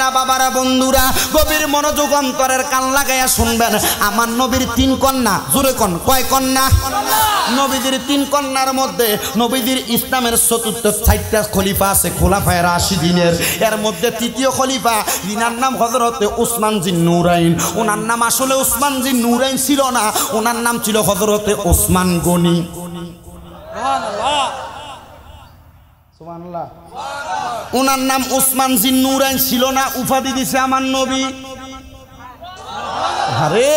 মায়েরা বাবারা বন্ধুরা গভীর মনোযোগ অন্তরের কান লাগাইয়া শুনবেন। আমার নবীর 3 কন্যা, জোরে কোন কয় কন্যা? নবীজির 3 কন্যার মধ্যে নবীজির ইসলামের চতুর্থ 4টা খলিফা আছে, খোলাফায়ে রাশিদিনের। এর মধ্যে 3য় খলিফা, যিনার নাম হযরতে উসমান জিন নূরাইন। ওনার নাম আসলে উসমান জিন নূরাইন ছিল না, ওনার নাম ছিল হযরতে ওসমান গনি। সুবহানাল্লাহ সুবহানাল্লাহ। ওনার নাম উসমান জিন নূরাইন ছিল না, উপাধি দিছে আমার নবী। আরে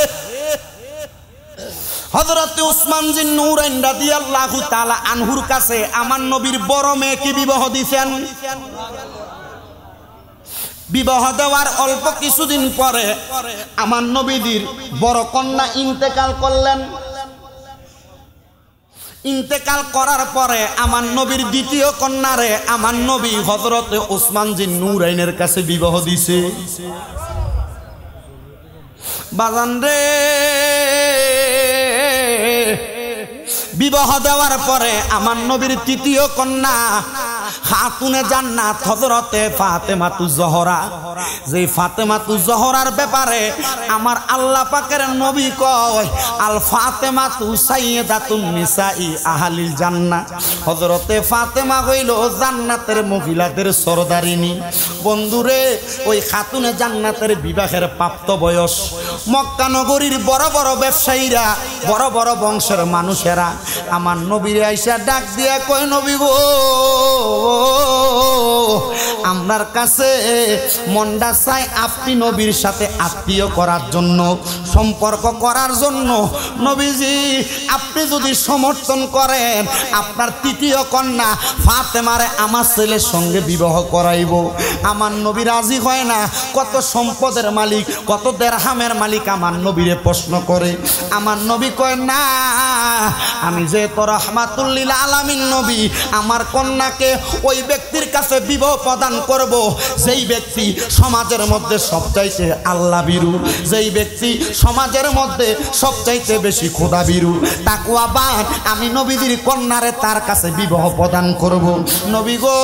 হযরতে উসমান জিন নূরাইন রাদিয়াল্লাহু তাআলা আনহুর কাছে আমার নবীর বড় মেয়েকে বিবাহ দিয়েছেন। বিবাহ দেওয়ার অল্প কিছুদিন পরে আমার নবীর বড় কন্যা ইন্তেকাল করলেন। ইন্তেকাল করার পরে আমার নবীর দ্বিতীয় কন্যারে আমার নবী হযরতে উসমান জিন নূরাইনের কাছে বিবাহ দিছে। বাজান রে, বিবাহ দেওয়ার পরে আমার নবীর তৃতীয় কন্যা খাতুনে জান্নাত হযরতে ফাতেমাতু জোহরা, যে ফাতেমাতু জোহরার ব্যাপারে আমার আল্লাহ পাকের নবী কয় আল ফাতেমাতু সাইয়্যিদাতুন নিসাই আহলিল জান্নাহ। হযরতে ফাতেমা হইল জান্নাতের মহিলাদের সরদারিনী। বন্ধুরে, ওই খাতুনে জান্নাতের বিবাহের প্রাপ্ত বয়স মক্কা নগরীর বড় বড় ব্যবসায়ীরা, বড় বড় বংশের মানুষেরা আমার নবীর আইসা ডাক দিয়া কয়, নবী গো, আপনার কাছে মনটা চাই আপনি নবীর সাথে আত্মীয় করার জন্য, সম্পর্ক করার জন্য। নবীজি, আপনি যদি সমর্থন করেন আপনার তৃতীয় কন্যা ফাতেমারে আমার ছেলের সঙ্গে বিবাহ করাইব। আমার নবী রাজি হয় না। কত সম্পদের মালিক, কত দেরহামের মালিক আমার নবীরে প্রশ্ন করে। আমার নবী কয়, না, আমি যে তো রাহমাতুল লিল আলামিন নবী, আমার কন্যাকে ওই ব্যক্তির কাছে বিবাহ প্রদান করব যেই ব্যক্তি সমাজের মধ্যে সবচাইতে আল্লাহ বিরু, যেই ব্যক্তি সমাজের মধ্যে সবচাইতে বেশি খোদা বিরু, তাকওয়াবান। আমি নবীদের কন্যারে তার কাছে বিবাহ প্রদান করব। নবী গো,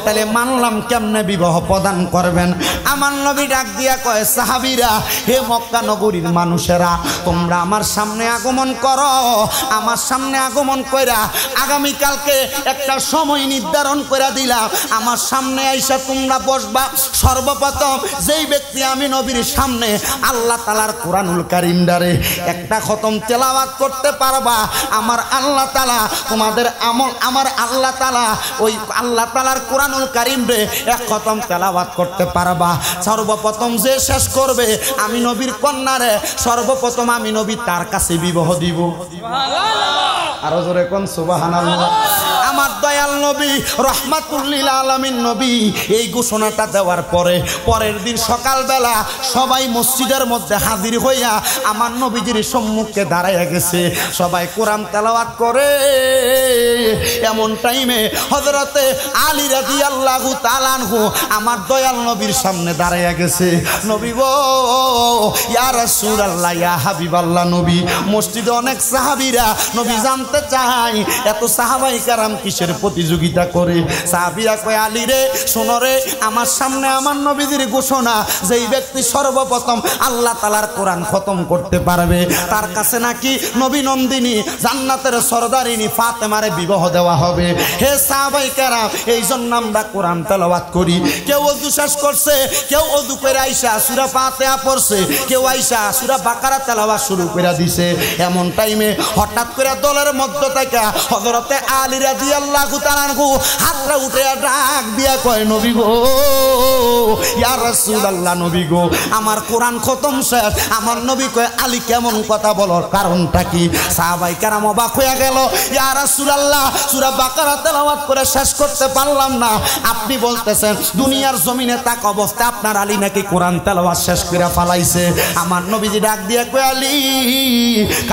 তাহলে মানলাম, কেমনে বিবাহ প্রদান করবেন? আমার নবী ডাক দিয়া কয়, সাহাবীরা, হে মক্কা নগরীর মানুষেরা, তোমরা আমার সামনে আগমন করো। আমার সামনে আগমন কইরা আগামীকালকে একটা সময় নির্ধারণ করে দিলাম, আমার সামনে আইসা তোমরা বসবা। সর্বপ্রথম যেই ব্যক্তি আমি নবীর সামনে আল্লাহ তাআলার কোরআনুল কারীম দ্বারে একটা খতম তেলাওয়াত করতে পারবা, আমার আল্লাহ তাআলা তোমাদের আমল, আমার আল্লাহ তাআলা ওই আল্লাহ তাআলার কোরআনুল কারীম রে এক খতম তেলাওয়াত করতে পারবা। সর্বপ্রথম যে শেষ করবে আমি নবীর কন্যারে, সর্বপ্রথম আমি নবী তার কাছে বিবাহ দিব। আরো জোরে কোন সুবহানাল্লাহ। আমার দয়াল নবী রাহমাতুল লিল আলামিন নবী এই ঘোষণাটা দেওয়ার পরে পরের দিন সকালবেলা সবাই মসজিদের মধ্যে হাজির হইয়া আমার নবীজির সম্মুখে দাঁড়াইয়া গেছে। সবাই কোরআন তেলাওয়াত করে। এমন টাইমে হযরতে আলী রাদিয়াল্লাহু তাআলা আনহু আমার দয়াল নবীর সামনে দাঁড়াইয়া গেছে। নবী গো, ইয়া রাসূলুল্লাহ, ইয়া হাবিবাল্লাহ নবী। মসজিদে অনেক সাহাবীরা, নবী জানতে চায় এত সাহাবায়ে কেরাম কিসের প্রতিযোগিতা করে। সাহাবীরা কয়, আলী রে, শোনো রে, আমার সামনে আমার নবীজির ঘোষণা, যেই ব্যক্তি সর্বপ্রথম আল্লাহ তাআলার কোরআন খতম করতে পারবে তার কাছে নাকি নবী নন্দিনী জান্নাতের সরদারিনী ফাতেমারে বিবাহ দেওয়া হবে। হে সাহাবায়ে কেরাম, এই জন্য আমরা কোরআন তেলাওয়াত করি। কেউ ওযু শেষ করছে, কেউ ওযু করে আইসা সূরা ফাতিহা পড়ছে, কেউ আইসা সূরা বাকারা তেলাওয়াত শুরু করে দিছে। এমন টাইমে হঠাৎ করে দলের মধ্য থেকে হযরতে আলী রাদিয়াল্লাহু তাআলা আনহু হাতটা উঠে ডাক দিয়া কয়, নবী গো, ইয়া রাসূলুল্লাহ, নবী গো, আমার কোরআন খতম শেষ। আমার নবী কয়, আলী কেমন কথা বলো, কারণটা কি? সাহাবায়ে কেরাম অবাক হয়ে গেল। ইয়া রাসূলুল্লাহ, সূরা বাকারা তেলাওয়াত করে শেষ করতে পারলাম না, আপনি বলতেছেন দুনিয়ার জমিনে তাক অবস্থা আপনার আলী নাকি কোরআন তেলাওয়াত শেষ করে ফালাইছে। আমার নবীজি ডাক দিয়ে কয়, আলী,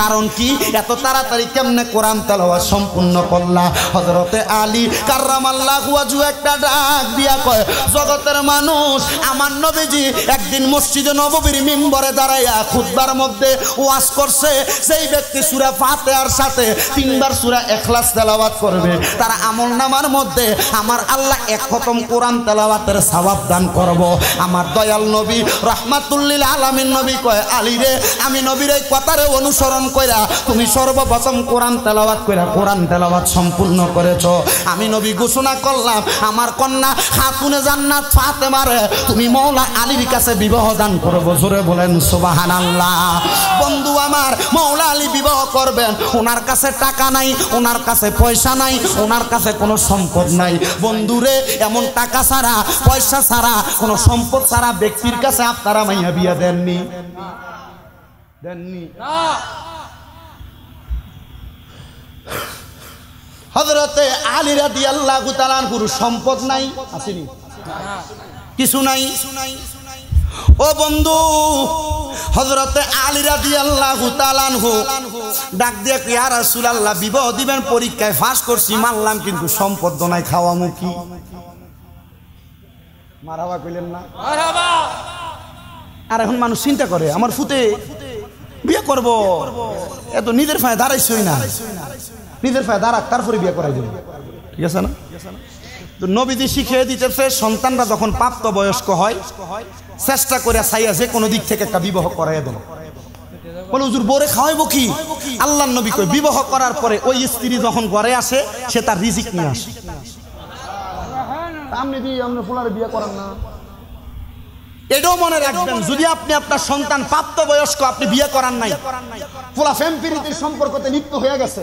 কারণ কি? এত তাড়াতাড়ি কেমনে কোরআন তেলাওয়াত সম্পূর্ণ করলা? হযরতে আলী কাররামাল্লাহু ওয়াজহু একটা ডাক দিয়া কয়, জগতের মানুষ, মানুষ। আমার নবীজি একদিন মসজিদে নববীর মিম্বরে দাঁড়াইয়া খুতবার মধ্যে ওয়াজ করছে, সেই ব্যক্তি সূরা ফাতিহার সাথে 3 বার সূরা ইখলাস তেলাওয়াত করবে, তার আমলনামার মধ্যে আমার আল্লাহ 1 খতম কোরআন তেলাওয়াতের সওয়াব দান করব। আমার দয়াল নবী রাহমাতুল লিল আলামিন নবী কয়, আলী রে, আমি নবীর এই কথারে অনুসরণ কইরা তুমি সর্বপ্রথম কোরআন তেলাওয়াত কইরা কোরআন তেলাওয়াত সম্পূর্ণ করেছো। আমি নবী ঘোষণা করলাম, আমার কন্যা খাতুনে জান্নাত ফাতেমারে তুমি মওলা আলীর কাছে বিবাহ দান করবো। জোরে বলেন সুবহানাল্লাহ। বন্ধু আমার, মওলা আলী বিবাহ করবেন, ওনার কাছে টাকা নাই, ওনার কাছে পয়সা নাই, ওনার কাছে কোনো সম্পদ নাই। বন্ধুরে, এমন টাকা ছাড়া, পয়সা ছাড়া, কোনো সম্পদ ছাড়া ব্যক্তির কাছে আপনারা মাইয়া বিয়া দেননি? দেননি না। হযরতে আলী রাদিয়াল্লাহু তাআলা আনহুর সম্পদ নাই, আসেনি? কিছু নাই। ও বন্ধু, হযরতে আলী রাদিয়াল্লাহু তাআলা আনহু ডাক দিয়ে, ইয়া রাসূলুল্লাহ, বিবাহ দিবেন, পরীক্ষায় পাস করছি, মানলাম, কিন্তু সম্পদ নাই, খাওয়ামু কি? মারহাবা কইলেন না? মারহাবা। আর এখন মানুষ চিন্তা করে, আমার ফুতে বিয়ে করব, এত নিজের পায়ে দাঁড়াইছই না, নিজের পায়ে দাঁড়াক, তারপরে বিয়ে করাই দেব, ঠিক আছে না? তো নবীজি শিখিয়ে দিতেছে, সন্তানরা যখন প্রাপ্ত বয়স্ক হয়, চেষ্টা করে চাইয়া যে কোনো দিক থেকে একটা বিবাহ করাই দেব। বলে হুজুর, বোরে খাওয়াইবো কি? আল্লাহর নবী কই, বিবাহ করার পরে ওই স্ত্রী যখন ঘরে আসে, সে তার রিজিক নিয়ে আসে। আপনি কি আপনার ফুলার বিয়ে করেন না? এটাও মনে রাখবেন, যদি আপনি আপনার সন্তান প্রাপ্ত বয়স্ক, আপনি বিয়ে করান নাই, ফুলা ফ্যামিলির সম্পর্কতে লিপ্ত হয়ে গেছে,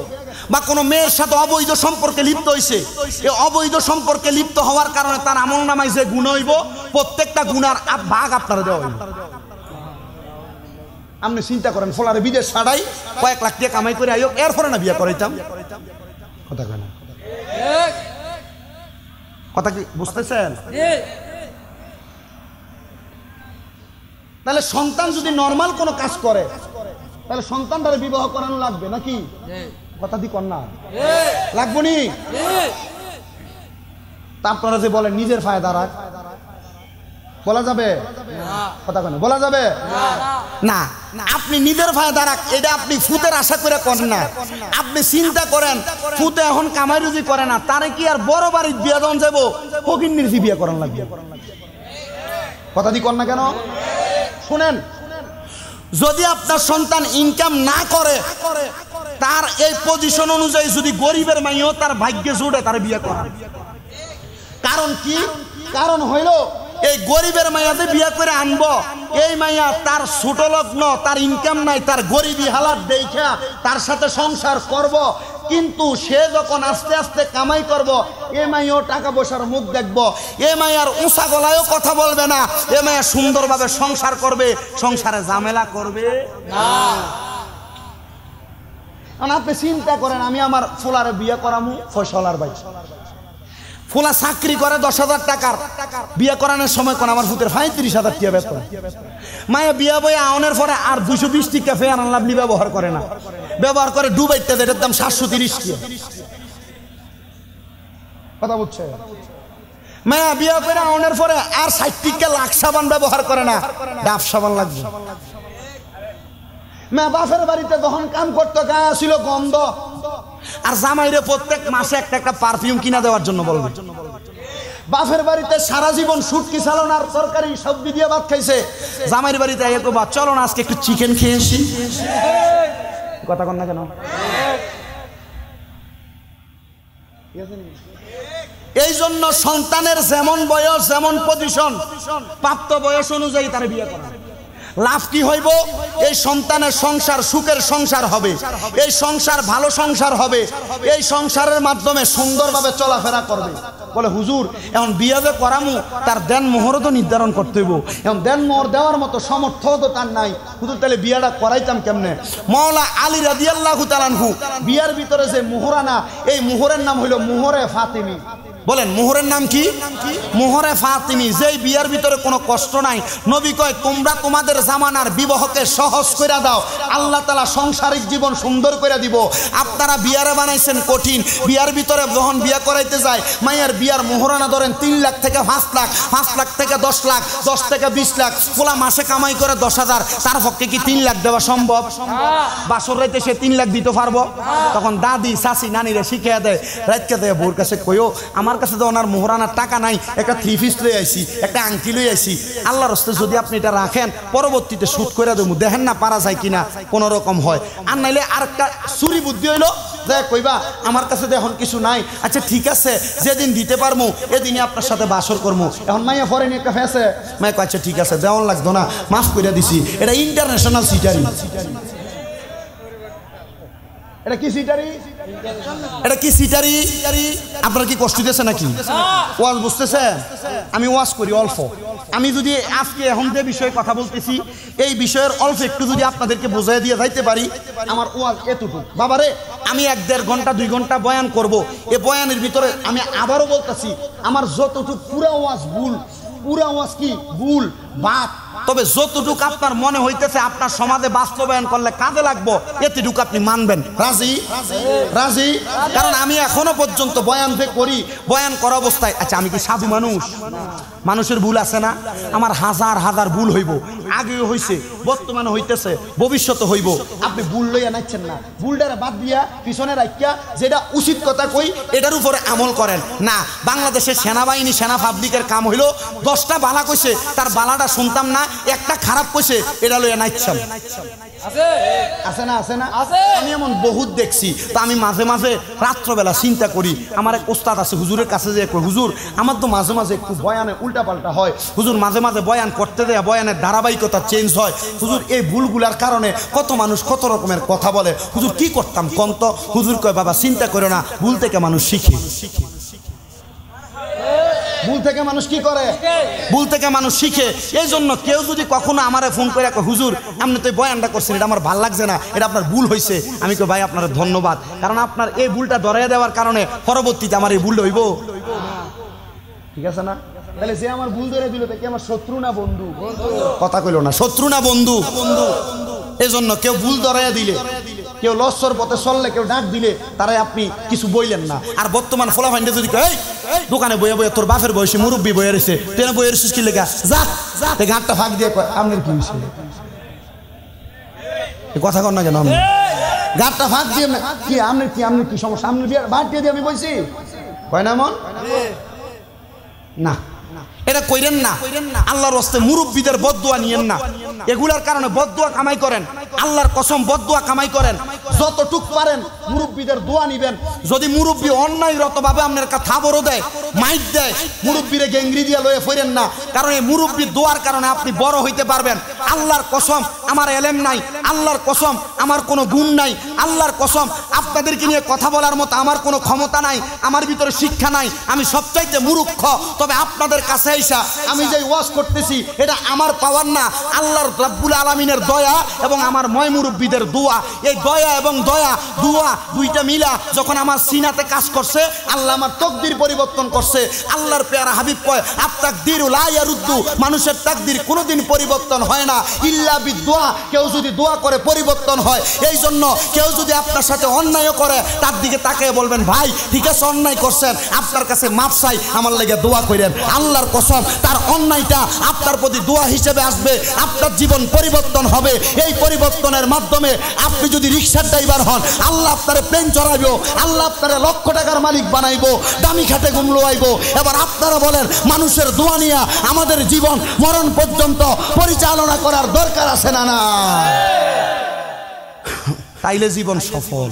বা কোনো মেয়ের সাথে অবৈধ সম্পর্কে লিপ্ত হয়েছে, এই অবৈধ সম্পর্কে লিপ্ত হওয়ার কারণে তার আমলনামায় যে গুনাহ হইব, প্রত্যেকটা গুনার ভাগ আপনারা দেওয়া হইব। আপনি চিন্তা করেন, ফলারে বিদেশ ছাড়াই কয়েক লাখ টাকা কামাই করে আইও, এরপরে না বিয়ে করাইতাম? কথা কয় না? কথা কি বুঝতেছেন? তাহলে সন্তান যদি নরমাল কোনো কাজ করে, তাহলে সন্তানটারে বিবাহ করানো লাগবে নাকি? কথা দি কন্যা লাগবো নি? তা আপনারা যে বলেন নিজের পায়ে দাঁড়াক, বলা যাবে? কথা কেন বলা যাবে না? আপনি নিজের পায়ে দাঁড়াক, এটা আপনি ফুতের আশা করে করেন না। আপনি চিন্তা করেন, ফুতে এখন কামাই রুজি করে না, তারে কি আর বড় বাড়ির বিয়া দন যাবো, ফকিন্নির বিয়া করান লাগবে? কথা দি কন্যা কেন? শুনেন, যদি আপনার সন্তান ইনকাম না করে, তার এই পজিশন অনুযায়ী যদি গরিবের মাইও তার ভাগ্যে জুড়ে, তার বিয়ে করা। কারণ কি? কারণ হইল, এই গরিবের মাইয়াতে বিয়ে করে আনবো, এই মাইয়া তার ছোট লগ্ন, তার ইনকাম নাই, তার গরিবী হালাত দেখা তার সাথে সংসার করব, কিন্তু সে যখন আস্তে আস্তে কামাই করব, এ মাইয়াও টাকা পয়সার মুখ দেখবো, এ মাইয়ার উঁচা গলায়ও কথা বলবে না, এ মাইয়া সুন্দরভাবে সংসার করবে, সংসারে ঝামেলা করবে না। আপনি চিন্তা করেন, আমি আমার ফুলারে বিয়ে করামু, ফয়সালার ভাই ফুলা চাকরি করে 10,000 টাকার, বিয়ে করানোর সময় কোন আমার ফুতের 35,000 টাকা বেতন, মায়া বিয়া বইয়া আউনের পরে আর 220 টাকা ফেয়ার আনলাভলি ব্যবহার করে না, ব্যবহার করে ডুবাইতে, এটার দাম 730 টাকা। কথা বুঝছে? মায়া বিয়া করে আউনের পরে আর 60 টাকা লাখ সাবান ব্যবহার করে না, ডাব সাবান লাগবে। মেয়ে বাপের বাড়িতে যখন কাম করতো, গায়ে ছিল গন্ধ, আর জামাইরে প্রত্যেক মাসে একটা একটা পারফিউম কিনা দেওয়ার জন্য বলবে। বাপের বাড়িতে সারা জীবন শুটকি চালনার তরকারি সবজি দিয়ে ভাত খাইছে, জামাইর বাড়িতে এতো বা চলো না আজকে একটু চিকেন খেয়ে আসি। কথা কন না কেন? এই জন্য সন্তানের যেমন বয়স, যেমন পজিশন, প্রাপ্ত বয়স অনুযায়ী তার বিয়ে করা। লাভ কি হইব? এই সন্তানের সংসার সুখের সংসার হবে, এই সংসার ভালো সংসার হবে, এই সংসারের মাধ্যমে সুন্দরভাবে চলাফেরা করবে। বলে হুজুর, এখন বিয়া যে করামু, তার দেন মোহরও তো নির্ধারণ করতে হইব, এখন দেন মোহর দেওয়ার মতো সামর্থ্য তো তার নাই, হুজুর তাহলে বিয়াটা করাইতাম কেমনে? মাওলা আলী রাদিয়াল্লাহু তাআলা আনহু বিয়ার ভিতরে যে মোহরানা, এই মোহরের নাম হইল মোহরে ফাতিমি। বলেন মোহরের নাম কি? মোহরে ফাতিমি। যেই বিয়ার ভিতরে কোনো কষ্ট নাই, নবী কয় তোমরা তোমাদের জামানার বিবাহকে সহজ করে দাও, আল্লাহ তাআলা সাংসারিক জীবন সুন্দর করে দিব। আপনারা বিয়ারে বানাইছেন কঠিন, বিয়ার ভিতরে যখন বিয়া করাইতে যায় মাইয়ার বিয়ার মোহরানা ধরেন 3 লাখ থেকে 5 লাখ, 5 লাখ থেকে 10 লাখ, 10 থেকে 20 লাখ, পোলা মাসে কামাই করে 10,000, তার পক্ষে কি 3 লাখ দেওয়া সম্ভব? বাসর রাইতে সে 3 লাখ দিতে পারবো? তখন দাদি চাচি নানিরা শিখিয়ে দেয়, রাতকে দেয় বউর কাছে কইও আমার কাছে তো ওনার মোহরানার টাকা নাই, একটা 3 পিস লই আইছি, একটা আংটি লই আইছি, আল্লাহর রাস্তায় যদি আপনি এটা রাখেন পরবর্তীতে সুদ করে দেবো, দেখেন না পারা যায় কিনা কোনো রকম হয়। আর নাইলে আর একটা চুরি বুদ্ধি হইলো, দেখ কইবা আমার কাছে তো এখন কিছু নাই, আচ্ছা ঠিক আছে যেদিন দিতে পারবো এদিনই আপনার সাথে বাসর করবো। এখন মাইয়া ফরেন একটা ফেসে মাইয়া কয় আচ্ছা ঠিক আছে দেওয়ান লাগতো না, মাফ করে দিছি। এটা ইন্টারন্যাশনাল সিটারি। এটা কি সিটারি? এটা কি সিটারি? আপনারা কি কষ্ট দিয়েছে নাকি? ওয়াজ বুঝতেছে? আমি ওয়াজ করি অল্প। আমি যদি আজকে এখন যে বিষয়ে কথা বলতেছি এই বিষয়ের অল্প একটু যদি আপনাদেরকে বোঝাই দিয়ে যাইতে পারি, আমার ওয়াজ এতটুকু। বাবারে আমি 1-1.5 ঘন্টা 2 ঘন্টা বয়ান করব, এই বয়ানের ভিতরে আমি আবারও বলতেছি আমার যতটুকু পুরা ওয়াজ ভুল, পুরা ওয়াজ কি ভুল বাদ, তবে যতটুকু আপনার মনে হইতেছে আপনার সমাজে বাস্তবায়ন করলে কাজে লাগবো এতটুকু আপনি মানবেন। রাজি? রাজি? কারণ আমি এখনো পর্যন্ত বয়ান যে করি, বয়ান করা অবস্থায়, আচ্ছা আমি কি সাধু মানুষ? মানুষের ভুল আছে না? আমার হাজার হাজার ভুল হইব, আগেও হইছে, বর্তমানে হইতেছে, ভবিষ্যতে হইব। আপনি ভুল লইয়া নাইছেন না, ভুলটারে বাদ দিয়া পিছনে রাখিয়া যেটা উচিত কথা কই এটার উপরে আমল করেন না। বাংলাদেশের সেনাবাহিনী সেনা পাবলিকের কাম হইল 10টা বালা কইছে তার বালাটা শুনতাম না, একটা খারাপ কইছে এটা লইয়া নাইছাম। আছে না? আছে না? আমি এমন বহুত দেখছি। তো আমি মাঝে মাঝে রাত্রবেলা চিন্তা করি, আমার এক ওস্তাদ আছে হুজুরের কাছে যে হুজুর আমার তো মাঝে মাঝে একটু বয়ানে উল্টাপাল্টা হয়, হুজুর মাঝে মাঝে বয়ান করতে দেয় বয়ানের ধারাবাহিকতা চেঞ্জ হয়, হুজুর এই ভুলগুলার কারণে কত মানুষ কত রকমের কথা বলে, হুজুর কি করতাম কোন তো? হুজুর কয় বাবা চিন্তা করো না, ভুল থেকে মানুষ শিখে। ভুল থেকে মানুষ কি করে? ভুল থেকে মানুষ শিখে। এই জন্য কেউ যদি কখনো আমারে ফোন করে হুজুর আপনি তো বয়ানটা করছেন এটা আমার ভালো লাগছে না, এটা আপনার ভুল হয়েছে, আমি কই ভাই আপনার ধন্যবাদ, কারণ আপনার এই ভুলটা ধরাইয়া দেওয়ার কারণে পরবর্তীতে আমার এই ভুলটা হইব। ঠিক আছে না? তাহলে যে আমার ভুল ধরে দিল কি আমার শত্রু না বন্ধু? কথা কইল না, শত্রু না বন্ধু? এই জন্য কেউ ভুল ধরাইয়া দিলে, কেউ লস্যর পথে চললে, কেউ ডাক দিলে তারাই আপনি কিছু বইলেন না। আর বর্তমান ফলাফাইন্ডে যদি কয় দোকানে বইয়া বইয়া তোর বাপের বয়সে মুরব্বী বইয়া রয়েছে, তুই বইয়া রয়েছিস কি লেখা যা ঘাটটা ফাঁক দিয়ে কয় আপনার কি হয়েছে? কথা কর না কেন? আমি ঘাটটা ফাঁক দিয়ে কি আপনার কি আপনার কি সমস্যা? আপনি ভাট দিয়ে আমি বলছি কয় না মন না, এটা কইরেন না। আল্লাহর রাস্তায় মুরব্বীদের বদদুয়া নিয়েন না, এগুলার কারণে বদদুয়া কামাই করেন, আল্লাহর কসম বদদুয়া কামাই করেন। যতটুক পারেন মুরব্বীদের দোয়া নিবেন। যদি মুরব্বী অন্যায়রতভাবে আপনার থাবরও দেয়, মাইক দেয়, মুরব্বীরে গেঙ্গরি দিয়া লয়ে ফেরেন না, কারণ এই মুরব্বীর দোয়ার কারণে আপনি বড় হইতে পারবেন। আল্লাহর কসম আমার এলেম নাই, আল্লাহর কসম আমার কোনো গুণ নাই, আল্লাহর কসম আপনাদেরকে নিয়ে কথা বলার মতো আমার কোনো ক্ষমতা নাই, আমার ভিতরে শিক্ষা নাই, আমি সবচাইতে মূর্খ। তবে আপনাদের কাছে আইসা আমি যে ওয়াজ করতেছি এটা আমার পাওয়ার না, আল্লাহর রাব্বুল আলামিনের দয়া এবং আমার ময় মুরব্বীদের দোয়া। এই দয়া এবং দয়া দোয়া দুইটা মিলা যখন আমার সিনাতে কাজ করছে, আল্লাহ আমার তকদির পরিবর্তন করছে। আল্লাহর পেয়ারা হাবিব কয় আত-তাকদিরু লা ইয়ারুদ্দু, মানুষের তাকদির কোনোদিন পরিবর্তন হয় না ইল্লা বিদুয়া, কেউ যদি দোয়া করে পরিবর্তন হয়। এই জন্য কেউ যদি আপনার সাথে অন্যায় করে তার দিকে তাকিয়ে বলবেন ভাই ঠিক আছে অন্যায় করছেন, আপনার কাছে মাফ চাই, আমার লেগে দোয়া করেন। আল্লাহর কসম তার অন্যায়টা আপনার প্রতি দোয়া হিসেবে আসবে, আপনার জীবন পরিবর্তন হবে। এই পরিবর্তনের মাধ্যমে আপনি যদি রিক্সার ড্রাইভার হন, আল্লাহ আপনারে প্লেন চড়াইবো, আল্লাহ আপনারে লক্ষ টাকার মালিক বানাইবো, দামি খাটে গুমলোয়াইবো। এবার আপনারা বলেন মানুষের দোয়া নিয়ে আমাদের জীবন মরণ পর্যন্ত পরিচালনা করার দরকার আছে না? না তাইলে জীবন সফল,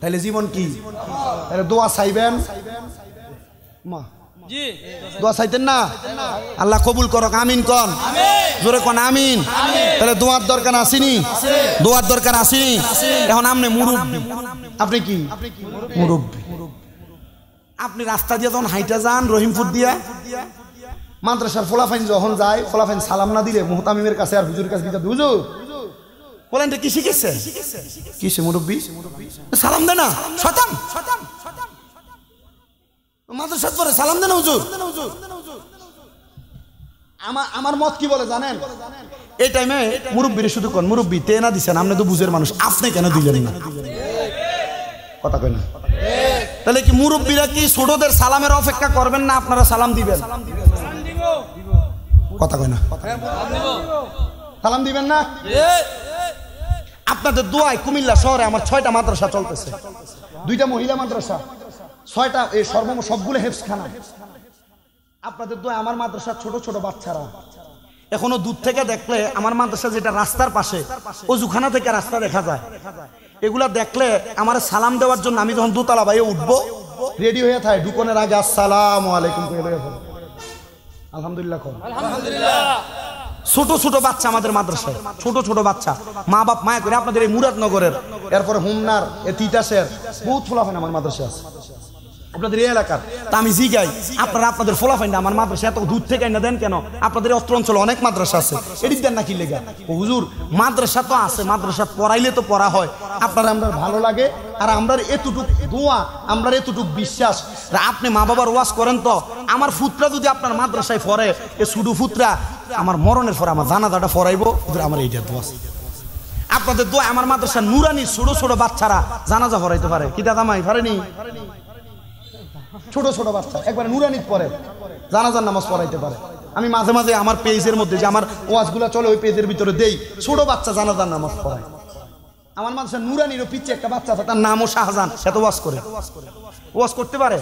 তাইলে জীবন কি? তাহলে দোয়া চাইবেন, মা দোয়া চাইতেন না? আল্লাহ কবুল করক, আমিন কন, জোরে কন আমিন। তাহলে দোয়ার দরকার আসেনি? দোয়ার দরকার আসেনি? এখন আপনি মুরব্বী, আপনি কি মুরব্বী, আপনি রাস্তা দিয়ে যখন হাইটা যান রহিমপুর দিয়া মাদ্রাসার ফলাফাইন যখন যায়, ফলাফাইন সালাম না দিলে মুহতামিমের কাছে আর হুজুরের কাছে দিতে হুজুর বলেন কি শিখেছে? কিসে মুরব্বী সালাম দেয় না? শতান মাদ্রাসা পরে সালাম দেন হুজুর। আমার মত কি বলে জানেন, এই টাইমে মুরব্বীরে শুধু কোন মুরব্বী তে না দিছেন, আপনি তো বুঝের মানুষ, আপনি কেন দিলেন না? কথা কই না? তাহলে কি মুরব্বীরা কি ছোটদের সালামের অপেক্ষা করবেন না আপনারা সালাম দিবেন? কথা কই না? সালাম দিবেন না? আপনাদের দোয়ায় কুমিল্লা শহরে আমার 6টা মাদ্রাসা চলতেছে, 2টা মহিলা মাদ্রাসা, 6টা এই সবগুলো হেফজখানা। আপনাদের দোয়ায় আমার মাদ্রাসা ছোট ছোট বাচ্চারা এখনো দূর থেকে দেখলে আমার মাদ্রাসা যেটা রাস্তার পাশে অজুখানা থেকে রাস্তা দেখা যায়, এগুলা দেখলে আমার সালাম দেওয়ার জন্য আমি যখন দোতলা বাইরে উঠবো রেডি হয়ে থাকে, ঢুকনের আগে আসসালামু আলাইকুম আলহামদুলিল্লাহ। ছোট ছোট বাচ্চা আমাদের মাদ্রাসায়, ছোট ছোট বাচ্চা, মা বাপ মায়া করে আপনাদের এই মুরাদনগরের, এরপরে হোমনার, তিতাসের বহুত ফলাফল আমার মাদ্রাসায় আছে আপনাদের এই এলাকার। তা আমি জিগাই আপনারা আপনাদের ফলাফাইন্ডা আমার মাদ্রাসা এত দূর থেকে না দেন কেন? আপনাদের অত্র অঞ্চলে অনেক মাদ্রাসা আছে, এদিক দেন নাকি লেগা? হুজুর মাদ্রাসা তো আছে, মাদ্রাসা পড়াইলে তো পড়া হয়, আপনারা আমরা ভালো লাগে আর আমরা এতটুক দোয়া, আমরা এতটুক বিশ্বাস, আপনি মা বাবার ওয়াজ করেন তো আমার ফুতরা যদি আপনার মাদ্রাসায় পড়ে, এ শুধু ফুতরা আমার মরণের পরে আমার জানাজাটা পড়াইবো, আমার এইটা দোয়া। আপনাদের দোয়া আমার মাদ্রাসা নুরানি ছোট ছোট বাচ্চারা জানাজা পড়াইতে পারে, কি দাদা মাই পারেনি? ছোট ছোট বাচ্চা একবার নুরানিত পড়ে জানাজার নামাজ পড়াইতে পারে। আমি মাঝে মাঝে আমার পেজের মধ্যে যে আমার ওয়াজগুলা চলে ওই পেজের ভিতরে দেই, ছোট বাচ্চা জানাজার নামাজ পড়ায়। আমার মাদ্রাসা নুরানিরও পিচ্ছে একটা বাচ্চা আছে, তার নামও শাহজাহান, সে তো ওয়াজ করে, ওয়াজ করতে পারে।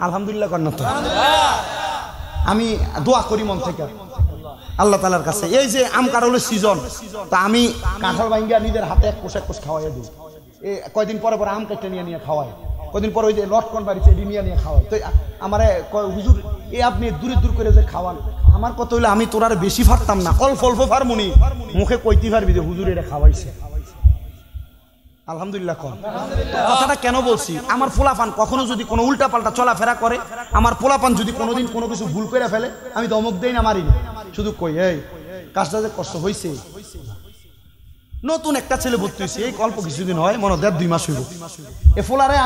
আলহামদুলিল্লাহ কন্যা। আমি দোয়া করি মন থেকে আল্লাহ তাআলার কাছে, এই যে আম কাঁঠালের সিজন, তা আমি কাঁঠাল ভাঙ্গা নিজের হাতে এক কোষ খাওয়াই দিই। এই কয়দিন পরে পরে আম কেটে নিয়ে খাওয়াই, কদিন পর ওই যে লটকন বাড়িতে ডিমিয়া নিয়ে খাওয়াই। তো আমার হুজুর আপনি দূরে দূর করে যে খাওয়ান, আমার কথা হইলে আমি তোর আর বেশি ফারতাম না, অল্প অল্প ফারমুনি, মুখে কইতে পারবি যে হুজুর এটা খাওয়াইছে। আলহামদুলিল্লাহ। কথাটা কেন বলছি, আমার পোলাপান কখনো যদি কোনো উল্টা পাল্টা চলাফেরা করে, আমার পোলাপান যদি কোনোদিন কোনো কিছু ভুল করে ফেলে, আমি দমক দেই না, মারি না, শুধু কই এই কাজটা যে কষ্ট হয়েছে। নতুন একটা ছেলে ভর্তি হয়েছে এই অল্প কিছুদিন হয়, মনে 1.5-2 মাস হইব। এ ফোলারে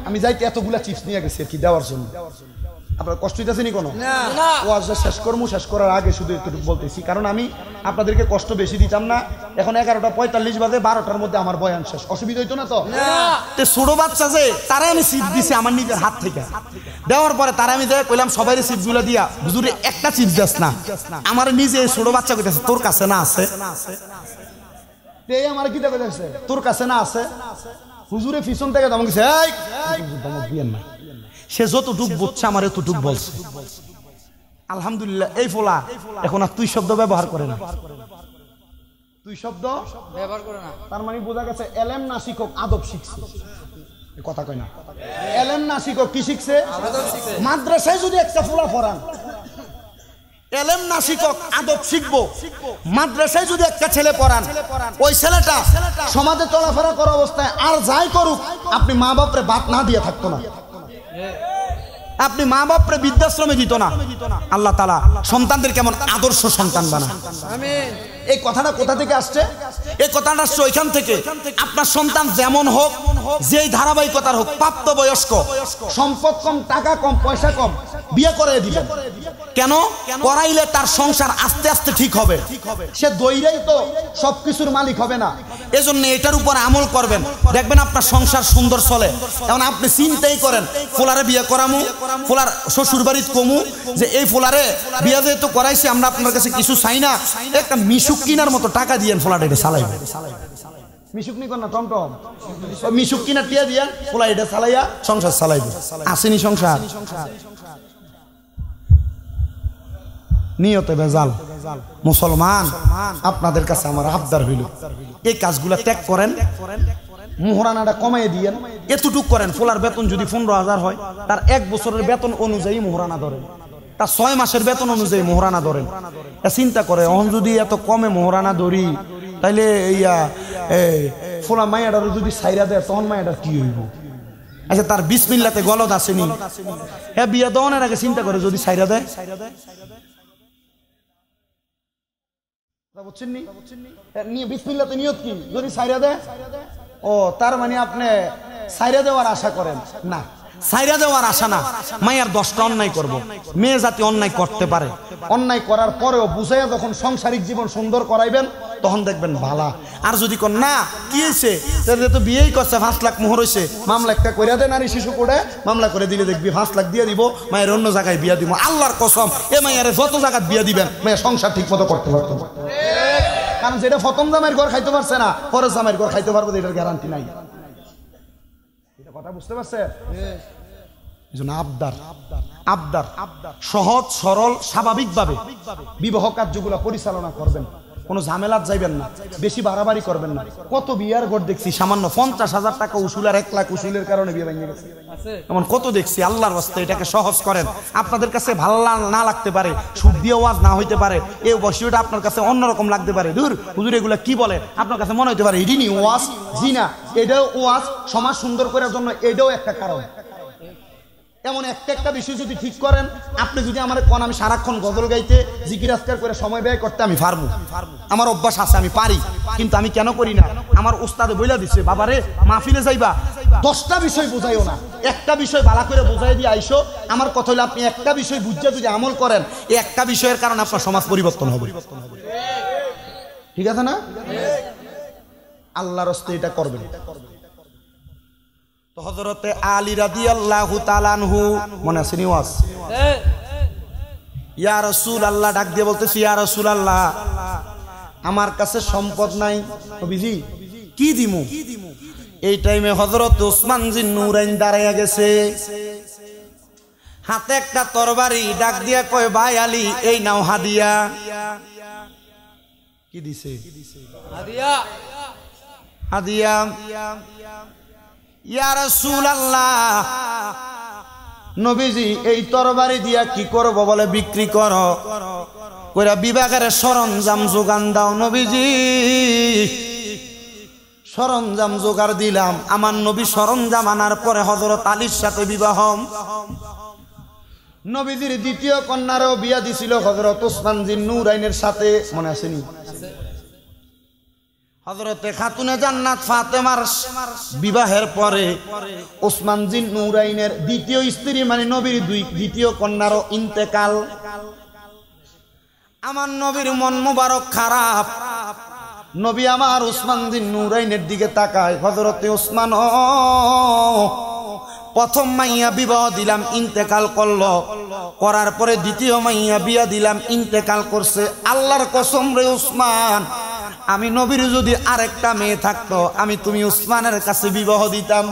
আমি যাইতে এতগুলা চিপস নিয়ে গেছি আর কি দেওয়ার জন্য। আপনার কষ্ট হইতেছে নি কোনো? ওয়াজটা শেষ করবো, শেষ করার আগে শুধু একটু বলতেছি, কারণ আমি আপনাদেরকে কষ্ট বেশি দিতাম না। এখন 11:45 বাজে, 12টার মধ্যে আমার বয়ান শেষ, অসুবিধা হইতো না তো? ছোট বাচ্চা যে তারা আমি চিপস দিছি আমার নিজের হাত থেকে, দেওয়ার পরে তারা আমি যাই কইলাম সবাই চিপস গুলা দিয়া, হুজুরে একটা চিপস যাস না, আমার নিজে ছোট বাচ্চা কইতেছে তোর কাছে না আছে, আমার কি দেখে দেখছে তোর কাছে না আছে, হুজুরে পিছন থেকে ধমক দিছে, ধমক দিয়েন না। সে যতটুক বুঝছে আমার এতটুক বলছে। আলহামদুলিল্লাহ। এই ফোলা এখন আর তুই শব্দ ব্যবহার করে না, তুই শব্দ ব্যবহার করে না, তার মানে বোঝা গেছে এলেম না শিক্ষক আদব শিখছে। কথা কয় না, এলেম না শিক্ষক কি শিখছে? মাদ্রাসায় যদি একটা ফোলা পড়ান, এলেম না শিক্ষক আদব শিখবো। মাদ্রাসায় যদি একটা ছেলে পড়ান, ওই ছেলেটা সমাজে চলাফেরা করা অবস্থায় আর যাই করুক, আপনি মা বাপরে ভাত না দিয়ে থাকতো না, আপনি মা বাপরে বৃদ্ধাশ্রমে দিত না। আল্লাহ তাআলা সন্তানদের কেমন আদর্শ সন্তান বানায়। এই কথাটা কোথা থেকে আসছে? এই কথাটা আসছে ওইখান থেকে, আপনার সন্তান যেমন হোক, যেই ধারাবাহিকতার হোক, প্রাপ্তবয়স্ক, সম্পদ কম, টাকা কম, পয়সা কম, বিয়ে করে দিবেন। কেন? করাইলে তার সংসার আস্তে আস্তে ঠিক হবে। সে দইরাই তো সবকিছুর মালিক হবে না, এজন্য এটার উপর আমল করবেন, দেখবেন আপনার সংসার সুন্দর চলে। এখন আপনি চিন্তাই করেন, ফোলারে বিয়ে করামু, ফোলার শ্বশুর বাড়িতে কমু, যে এই ফোলারে বিয়ে যেহেতু করাইছি, আমরা আপনার কাছে কিছু চাই না, একটা মিশুক কিনার মতো টাকা দিয়েন, ফোলাটা এটা চালাইবে। মিশুক নি কর না, টমটম মিশুক কিনা টিয়া দিয়েন, ফোলা এটা চালাইয়া সংসার চালাইবে। আসেনি সংসার? নিয়তে বেজাল। মুসলমান, আপনাদের কাছে আমার আবদার হইল, এই কাজগুলা ত্যাগ করেন, মোহরানাটা কমাই দিয়েন, এতটুক করেন। ফোলার বেতন যদি 15,000 হয়, তার 1 বছরের বেতন অনুযায়ী মোহরানা ধরেন, তার 6 মাসের বেতন অনুযায়ী মোহরানা ধরেন। চিন্তা করে এখন যদি এত কমে মোহরানা ধরি, তাইলে ইয়া ফোলা মাইয়াটার যদি সাইরা দেয়, তখন মাইয়াটার কি হইব? আচ্ছা, তার বিসমিল্লাতে গলদ আসেনি, হ্যাঁ বিয়া দনের আগে চিন্তা করে যদি সাইরা দেয়, বুঝছেন নি? বিসমিল্লাতে নিয়ত কি? যদি সাইরা দেয়, ও তার মানে আপনি সাইরা দেওয়ার আশা করেন না। সাইরা যাওয়ার আশা না, মাইয়ার 10টা অন্যায় করব। মেয়ে জাতি অন্যায় করতে পারে, অন্যায় করার পরেও বুঝাইয়া যখন সাংসারিক জীবন সুন্দর করাইবেন তখন দেখবেন ভালা। আর যদি কোন না কি হয়েছে, তো বিয়েই করছে, 5 লাখ মোহর হয়েছে, মামলা একটা করে দেয় নারী শিশু কোর্টে, মামলা করে দিলে দেখবি 5 লাখ দিয়ে দিব, মায়ের অন্য জায়গায় বিয়া দিব। আল্লাহর কসম, এ মাইয়ারে যত জায়গায় বিয়া দিবেন মায়ের সংসার ঠিক মতো করতে পারতো। কারণ যেটা প্রথম জামাইয়ের ঘর খাইতে পারছে না, পরের জামাইয়ের ঘর খাইতে পারবো, এটার গ্যারান্টি নাই। এটা কথা বুঝতে পারছে? আবদার সহজ সরল স্বাভাবিকভাবে বিবাহ কার্যগুলো পরিচালনা করবেন, কোনো ঝামেলাত যাইবেন না, বেশি বাড়াবাড়ি করবেন না। কত বিয়ার ঘর দেখছি সামান্য 50,000 টাকা উসুল আর 1 লাখ উসুলের কারণে বিয়ে ভেঙে গেছে, এমন কত দেখছি। আল্লাহর রাস্তায় এটাকে সহজ করেন। আপনাদের কাছে ভালো না লাগতে পারে, সুদ দিয়ে ওয়াজ না হইতে পারে, এই বসিওটা আপনার কাছে অন্যরকম লাগতে পারে। দূর হুজুর এগুলা কি বলে, আপনার কাছে মনে হইতে পারে এটি নি ওয়াজ, জি না, এটাও ওয়াজ, সমাজ সুন্দর করার জন্য এটাও একটা কারণ। এমন একটা বিষয় যদি ঠিক করেন, আপনি যদি আমার কোন আমি সারাক্ষণ গজল গাইতে জিকির আজকার করে সময় ব্যয় করতে আমি পারবো, আমার অভ্যাস আছে, আমি পারি, কিন্তু আমি কেন করি না? আমার উস্তাদে বইলা দিচ্ছে, বাবারে মাহফিলে যাইবা 10টা বিষয় বোঝাইও না, একটা বিষয় ভালো করে বোঝাই দিয়ে আইসো। আমার কথা হলো আপনি একটা বিষয় বুঝে যদি আমল করেন, এই একটা বিষয়ের কারণে আপনার সমাজ পরিবর্তন হবে। ঠিক আছে না? আল্লাহর রাস্তায় এটা করবেন। তো হযরতে আলী রাদিয়াল্লাহু তাআলা আনহু মনে আছে নি ওয়াজ? ইয়া রাসূলুল্লাহ ডাক দিয়ে বলতেছি, ইয়া রাসূলুল্লাহ আমার কাছে সম্পদ নাই, নবীজি কি দিমু? এই টাইমে হযরত ওসমান জিন নূরাইন দাঁড়াইয়া গেছে, হাতে একটা তরবারি, ডাক দিয়া কয়, ভাই আলী এই নাও হাদিয়া। কি দিছে? হাদিয়া। হাদিয়া। ইয়া রাসূলুল্লাহ নবীজি এই তরবারি দিয়া কি করব? বলে বিক্রি করো, কইরা বিভাগের সরঞ্জাম যোগান দাও। নবীজি সরঞ্জাম জোগাড় দিলাম। আমার নবী সরঞ্জাম আনার পরে হযরত আলীর সাথে বিবাহ। নবীজির দ্বিতীয় কন্যারও বিয়া দিছিল হযরত ওসমান জিন নূরাইনের সাথে, মনে আছে নি? হযরতে খাতুনে জান্নাত ফাতেমার বিবাহের পরে ওসমান জিন নূরাইনের দ্বিতীয় স্ত্রী মানে নবীর দ্বিতীয় কন্যারও ইন্তেকাল। আমার নবীর মন মুবারক খারাপ। নবী আমার ওসমান জিন নূরাইনের দিকে তাকায়, হযরতে ওসমান প্রথম মাইয়া বিবাহ দিলাম, ইন্তেকাল করলো, করার পরে দ্বিতীয় মাইয়া বিয়া দিলাম, ইন্তেকাল করছে। আল্লাহর কসম রে ওসমান, আমি নবীর যদি আরেকটা মেয়ে থাকতো আমি তুমি ওসমানের কাছে বিবাহ দিতাম।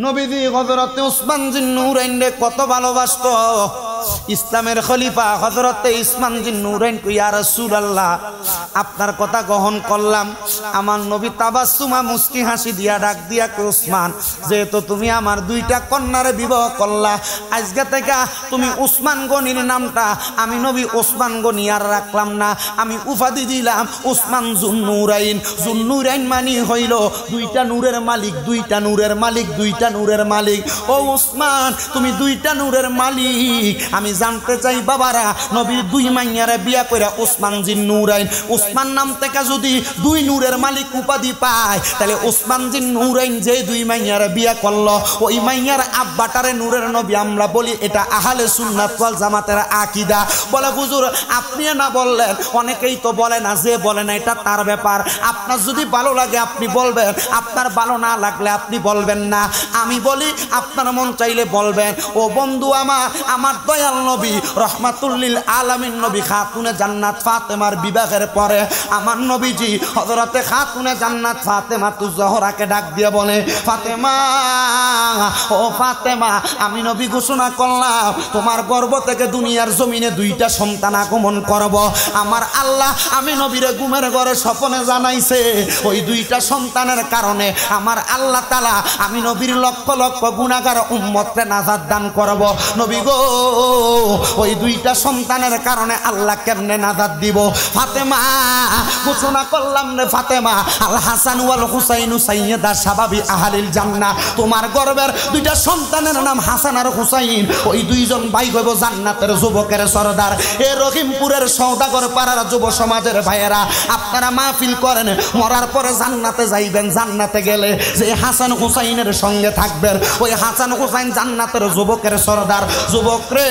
নবীজি হযরতে ওসমান জিন নূরাইনকে কত ভালোবাসতো। ইসলামের খলিফা হযরতে ওসমান জিন নূরাইন কই, ইয়া রাসূলুল্লাহ আপনার কথা গ্রহণ করলাম। আমার নবী তাবাসসুমা মুস্কি হাসি দিয়া ডাক দিয়া কই, ওসমান যেহেতু তুমি আমার দুইটা কন্যার বিবাহ করলা, আজকে থেকে তুমি ওসমান গনির নামটা আমি নবী ওসমান গনি আর রাখলাম না, আমি উপাধি দিলাম ওসমান জুন্নুরাইন। জুন্নুরাইন মানে হইল দুইটা নূরের মালিক, দুইটা নূরের মালিক, দুইটা নূরের মালিক। ও ওসমান তুমি দুইটা নূরের মালিক। আমি জানতে চাই বাবারা, নবীর দুই মাইয়ারে বিয়া কইরা ওসমান জিন নূরাইন, ওসমান নাম থেকে যদি দুই নূরের মালিক উপাধি পায়, তাহলে ওসমান জিন নূরাইন যে দুই মাইয়ারে বিয়া করলো ওই মাইয়ার আব্বাটারে নূরের নবী আমরা বলি। এটা আহলে সুন্নাত ওয়াল জামাতের আকীদা। বলে হুজুর আপনি না বললেন, অনেকেই তো বলে না, যে বলে না এটা তার ব্যাপার। আপনার যদি ভালো লাগে আপনি বলবেন, আপনার ভালো না লাগলে আপনি বলবেন না। আমি বলি আপনার মন চাইলে বলবেন। ও বন্ধু আমার দয়াল নবী রহমাতুল লিল আলামিন নবী খাতুনে জান্নাত ফাতেমার বিবাহের পরে আমার নবীজি হযরতে খাতুনে জান্নাত ফাতেমা তু জহরাকে ডাক দিয়ে বলে, ফাতেমা ও ফাতেমা আমি নবী ঘোষণা করলাম তোমার গর্ভ থেকে দুনিয়ার জমিনে দুইটা সন্তান আগমন করব। আমার আল্লাহ আমি নবীরে ঘুমের ঘরে স্বপ্নে জানাইছে, ওই দুইটা সন্তানের কারণে আমার আল্লাহ তাআলা আমি নবীর লক্ষ লক্ষ গুনাহগার উম্মতকে নাজাত দান করব। নবী গো ওই দুইটা সন্তানের কারণে আল্লাহ কেমনে নাজাত দিব। ফাতেমা ঘোষণা করলাম রে ফাতেমা, আল হাসান ওয়াল হুসাইনু সাইয়্যিদা শাবাবি আহলিল জান্নাহ, তোমার গর্বের দুইটা সন্তানের নাম হাসান আর হুসাইন, ওই দুইজন ভাই হইব জান্নাতের যুবকের সরদার। এ রহিমপুরের সওদাগর পাড়ার যুব সমাজের ভাইয়েরা, আপনারা মাহফিল করেন, মরার পরে জান্নাতে যাইবেন, জান্নাতে গেলে যে হাসান হুসাইনের সঙ্গে থাকবেন, ওই হাসান হুসাইন জান্নাতের যুবকের সরদার। যুবক রে,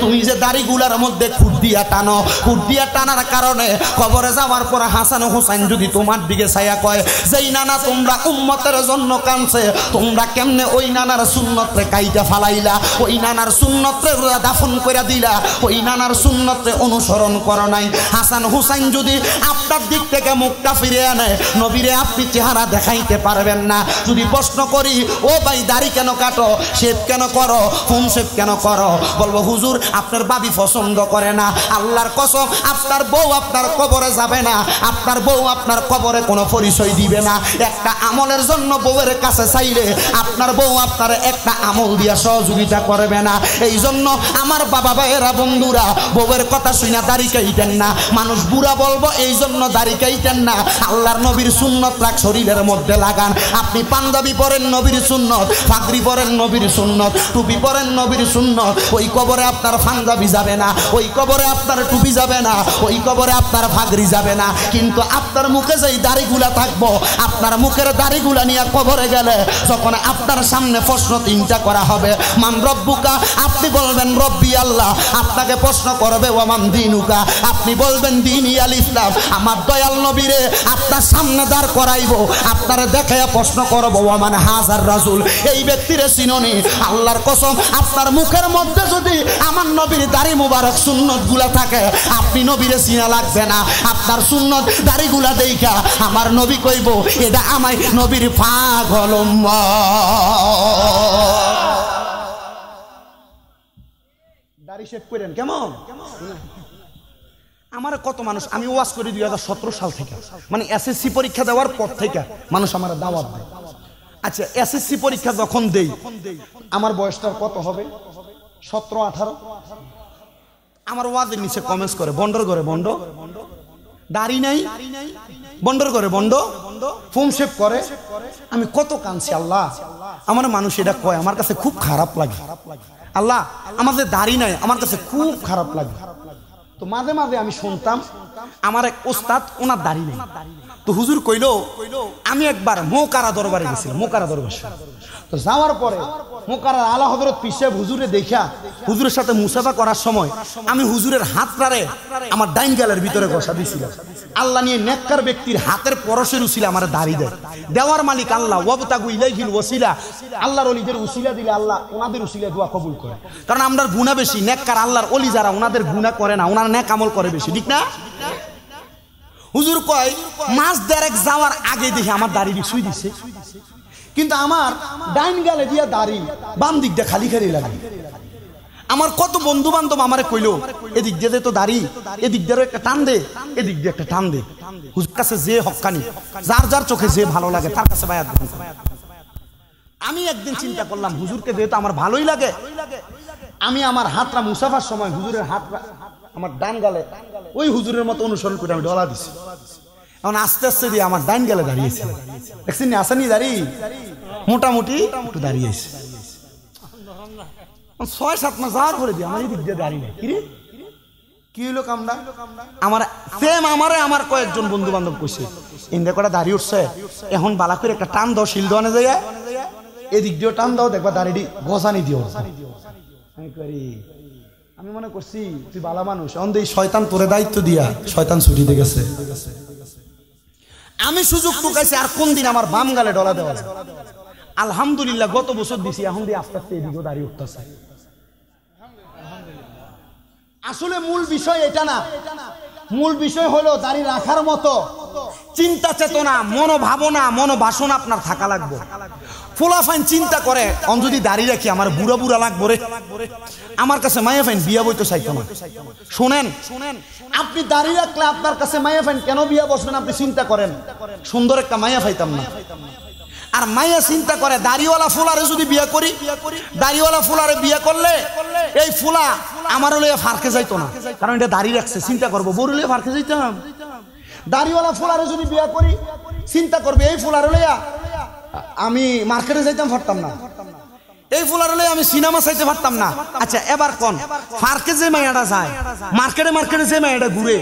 তুমি যে দাড়িগুলার মধ্যে খুঁট দিয়া টানো, খুঁট দিয়া টানার কারণে কবরে যাওয়ার পর হাসান হুসাইন যদি তোমার দিকে ছায়া কয়, যেই নানা তোমরা উম্মতের জন্য কাঁদছে, তোমরা কেমনে ওই নানার সুন্নতরে কাইটা ফালাইলা, ওই নানার সুন্নতরে দাফন করে দিলা, ওই নানার সুন্নতরে অনুসরণ করো নাই। হাসান হুসাইন যদি আপনার দিক থেকে মুখটা ফিরে আনে, নবীরে আপনি চেহারা দেখাইতে পারবেন না। যদি প্রশ্ন করি, ও ভাই দাড়ি কেন কাটো, শেভ কেন করো, হোম শেভ কেন করো, বলবো হুজুর আপনার বাবি পছন্দ করে না। আল্লাহর কসম, আপনার বউ আপনার কবরে যাবে না, আপনার বউ আপনার কবরে কোনো পরিচয় দিবে না। একটা আমলের জন্য বউয়ের কাছে চাইলে আপনার বউ আপনার একটা আমল দিয়া সহযোগিতা করবে না। এই জন্য আমার বাবা ভাইয়েরা বন্ধুরা, বউয়ের কথা শুনে দাড়ি কাইটেন না। মানুষ বুড়া বলবো এই জন্য দাড়ি কাইটেন না। আল্লাহর নবীর সুন্নত রাখ শরীরের মধ্যে লাগান। আপনি পাঞ্জাবি পরেন নবীর সুন্নত, পাগড়ি পরেন নবীর সুন্নত, টুপি পরেন নবীর সুন্নত। ওই কবরে আপনার পাঞ্জাবি যাবে না, ওই কবরে আপনার টুপি যাবে না, ওই কবরে আপনার পাগড়ি যাবে না। কিন্তু আপনার মুখে যেই দাড়িগুলা থাকবো, আপনার মুখের দাড়িগুলা নিয়ে কবরে গেলে যখন আপনার সামনে প্রশ্ন তিনটা করা হবে, মান রব্বুকা, আপনি বলবেন রব্বি আল্লাহ। আপনাকে প্রশ্ন করবে ওয়ামান দিনুকা, আপনি বলবেন দিনী আল ইসলাম। আমার দয়াল নবীরে আপনার সামনে দাঁড় করাইব, আপনারা দেখে প্রশ্ন করবো ওয়ামান হাজার রাসূল, এই ব্যক্তির চিননি। আল্লাহর কসম, আপনার মুখের মধ্যে যদি আমার নবীর দাড়ি মুবারক সুন্নত গুলা থাকে, আপনি নবীরে চিনা লাগবে না। আপনার সুন্নত দাড়িগুলা দেখা আমার নবী কইব, এটা আমায় নবীর পাগল দাড়ি শেভ করেন কেমন। আমার কত মানুষ, আমি ওয়াজ করি 2017 সাল থেকে, মানে এসএসসি পরীক্ষা দেওয়ার পর থেকে মানুষ আমার দাওয়াত দেয়। আচ্ছা, এসএসসি পরীক্ষা যখন দেই, আমার বয়সটার কত হবে, 17-18। আমার ওয়াজের নিচে কমেন্টস করে, বন্ডর করে বন্ড, দাড়ি নাই, বন্ডর করে বন্ড, ফোম শেভ করে। আমি কত কাঁদছি আল্লাহ, আমার মানুষ এটা কয়, আমার কাছে খুব খারাপ লাগে। আল্লাহ, আমাদের দাড়ি নাই, আমার কাছে খুব খারাপ লাগে। তো মাঝে মাঝে আমি শুনতাম, আমার এক ওস্তাদ, ওনার দাড়ি নেই। তো হুজুর কইলো, আমি একবার মোকারা দরবারে গেছিলাম, মোকারা দরবার। তো যাওয়ার পরে মোকারার আলা হযরত পীর সাহেব হুজুরে দেখা, হুজুরের সাথে মুসাফা করার সময় আমি হুজুরের হাতটারে আমার ডাইন গালের ভিতরে বসা দিয়েছিলাম। আল্লাহ নিয়ে নেককার ব্যক্তির হাতের পরশের উসিলা আমার দাড়ি দেয়, দেওয়ার মালিক আল্লাহ। ওয়াবতাগু ইলাইহিল ওয়াসিলা, আল্লাহর ওলিদের উসিলা দিলে আল্লাহ ওনাদের উসিলা দোয়া কবুল করে। কারণ আমরা গুনাহ বেশি, নেককার আল্লাহর ওলি যারা, ওনাদের গুনাহ করে না, ওনার নেক আমল করে বেশি, ঠিক না? হুজুর কয়, মাস দেড়েক যাওয়ার আগে দেখি আমার দাড়ি শুই দিছে, কিন্তু আমার ডাইন গালে দিয়া দাড়ি, বাম দিক দিয়ে খালি খালি লাগে। আমার কত বন্ধু বান্ধব আমারে কইলো, এদিক দিয়ে তো দাড়ি, এদিক দিয়ে একটা টান দে, এদিক দিয়ে একটা টান দে। হুজুর কাছে যে হক্কানি, যার যার চোখে যে ভালো লাগে তার কাছে বায়াত গ্রহণ করে। আমি একদিন চিন্তা করলাম, হুজুরকে যেহেতু আমার ভালোই লাগে, আমি আমার হাতটা মুসাফার সময় হুজুরের হাতটা আমার ডান গালে ওই হুজুরের মতো অনুসরণ করে আমি ডলা দিছি। এখন আস্তে আস্তে দিয়ে আমার ডাইন গালে দাঁড়িয়েছে, দেখছেন আসেনি দাড়ি, মোটামুটি একটু দাঁড়িয়েছে। 6-7 মাস যাওয়ার পরে দিয়ে আমার এই দিক দিয়ে দাঁড়িয়ে নেই। কি হইলো কামটা, আমার সেম আমার কয়েকজন বন্ধু বান্ধব কইছে, ইন্দে কটা দাড়ি উঠছে, এখন বালা করে একটা টান দাও, শিল দোয়ানে যায়, এদিক দিয়েও টান দাও, দেখবা দাড়িটি গোছানি দিও। আমি মনে করছি তুই বালা মানুষ, অন্ধে শয়তান তোরে দায়িত্ব দিয়া শয়তান ছুটিতে গেছে। আমি সুযোগ টুকাইছি, আর কোন দিন আমার বাম গালে ডলা দেওয়া যায়। আলহামদুলিল্লাহ গত বছর দিছি, এখন দিয়ে আস্তে আস্তে এদিকেও দাঁড়িয়ে উঠতেছে। আসলে মূল বিষয় এটা না, মূল বিষয় হলো দাড়ি রাখার মতো চিন্তা চেতনা, মনোভাবনা, মনোবাসনা আপনার থাকা লাগবে। ফোলাফাইন চিন্তা করে, অন যদি দাঁড়িয়ে রাখি আমার বুড়া বুড়া লাগবো রে, আমার কাছে মায়া ফাইন বিয়া বইতে চাইতো না। শোনেন, আপনি দাঁড়িয়ে রাখলে আপনার কাছে মায়া ফাইন কেন বিয়া বসবেন, আপনি চিন্তা করেন, সুন্দর একটা মায়া পাইতাম না। আর মাইয়া চিন্তা করে দাড়িওয়ালা ফুলারে যদি বিয়ে করি, দাড়িওয়ালা ফুলারে বিয়ে করলে এই ফুলা আমার লইয়া ফারকে যাইতো না, কারণ এটা দাড়ি রাখছে। চিন্তা করবো বড় লইয়া ফারকে যাইতাম। দাড়িওয়ালা ফুলারে যদি বিয়ে করি, চিন্তা করবে এই ফুলারে লইয়া আমি মার্কেটে যাইতাম পারতাম না, এই ফুলার হলে আমি সিনেমা চাইতে পারতাম না। আচ্ছা এবার কোন ফারকে যে মাইয়াটা যায়, মার্কেটে মার্কেটে যে মাইয়াটা ঘুরে,